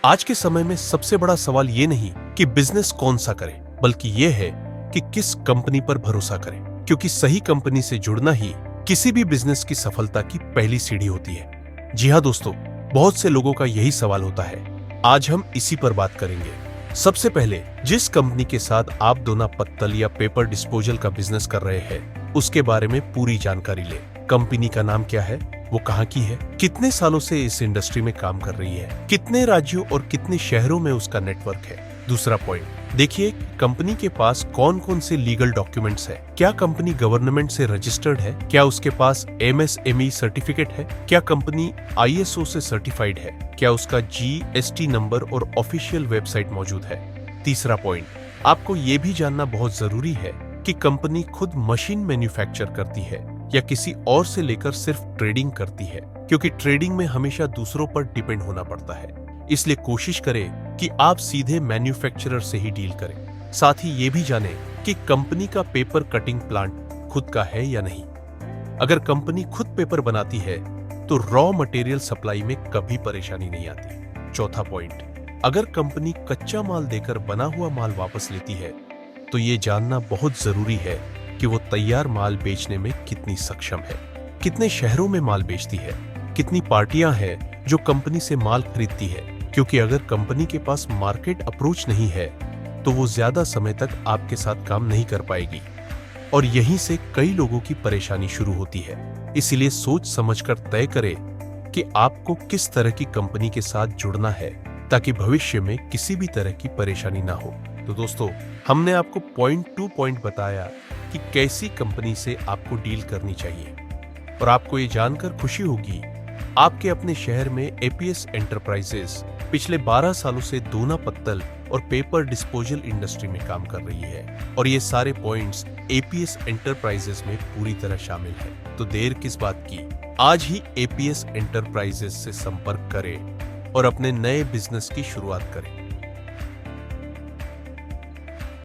आज के समय में सबसे बड़ा सवाल ये नहीं कि बिजनेस कौन सा करे, बल्कि ये है कि किस कंपनी पर भरोसा करें, क्योंकि सही कंपनी से जुड़ना ही किसी भी बिजनेस की सफलता की पहली सीढ़ी होती है। जी हाँ दोस्तों, बहुत से लोगों का यही सवाल होता है। आज हम इसी पर बात करेंगे। सबसे पहले, जिस कंपनी के साथ आप दोना पत्तल या पेपर डिस्पोजल का बिजनेस कर रहे हैं, उसके बारे में पूरी जानकारी ले। कंपनी का नाम क्या है, वो कहाँ की है, कितने सालों से इस इंडस्ट्री में काम कर रही है, कितने राज्यों और कितने शहरों में उसका नेटवर्क है। दूसरा पॉइंट, देखिए कंपनी के पास कौन कौन से लीगल डॉक्यूमेंट्स है, क्या कंपनी गवर्नमेंट से रजिस्टर्ड है, क्या उसके पास MSME सर्टिफिकेट है, क्या कंपनी ISO से सर्टिफाइड है, क्या उसका GST नंबर और ऑफिशियल वेबसाइट मौजूद है। तीसरा पॉइंट, आपको ये भी जानना बहुत जरूरी है कि कंपनी खुद मशीन मैन्युफैक्चर करती है या किसी और से लेकर सिर्फ ट्रेडिंग करती है, क्योंकि ट्रेडिंग में हमेशा दूसरों पर डिपेंड होना पड़ता है। इसलिए कोशिश करें कि आप सीधे मैन्युफैक्चरर से ही डील करें। साथ ही ये भी जानें कि कंपनी का पेपर कटिंग प्लांट खुद का है या नहीं। अगर कंपनी खुद पेपर बनाती है तो रॉ मटेरियल सप्लाई में कभी परेशानी नहीं आती। चौथा पॉइंट, अगर कंपनी कच्चा माल देकर बना हुआ माल वापस लेती है तो ये जानना बहुत जरूरी है कि वो तैयार माल बेचने में कितनी सक्षम है, कितने शहरों में माल बेचती है, कितनी पार्टियां हैं जो कंपनी से माल खरीदती है, क्योंकि अगर कंपनी के पास मार्केट अप्रोच नहीं है तो वो ज्यादा समय तक आपके साथ काम नहीं कर पाएगी और यहीं से कई लोगों की परेशानी शुरू होती है। इसीलिए सोच समझकर तय करें कि आपको किस तरह की कंपनी के साथ जुड़ना है ताकि भविष्य में किसी भी तरह की परेशानी ना हो। तो दोस्तों, हमने आपको पॉइंट टू पॉइंट बताया कि कैसी कंपनी से आपको डील करनी चाहिए, और आपको ये जानकर खुशी होगी आपके अपने शहर में APS एंटरप्राइजेस पिछले 12 सालों से दोना पत्तल और पेपर डिस्पोजल इंडस्ट्री में काम कर रही है, और ये सारे पॉइंट्स APS एंटरप्राइजेस में पूरी तरह शामिल है। तो देर किस बात की, आज ही APS एंटरप्राइजेस से संपर्क करें और अपने नए बिजनेस की शुरुआत करें।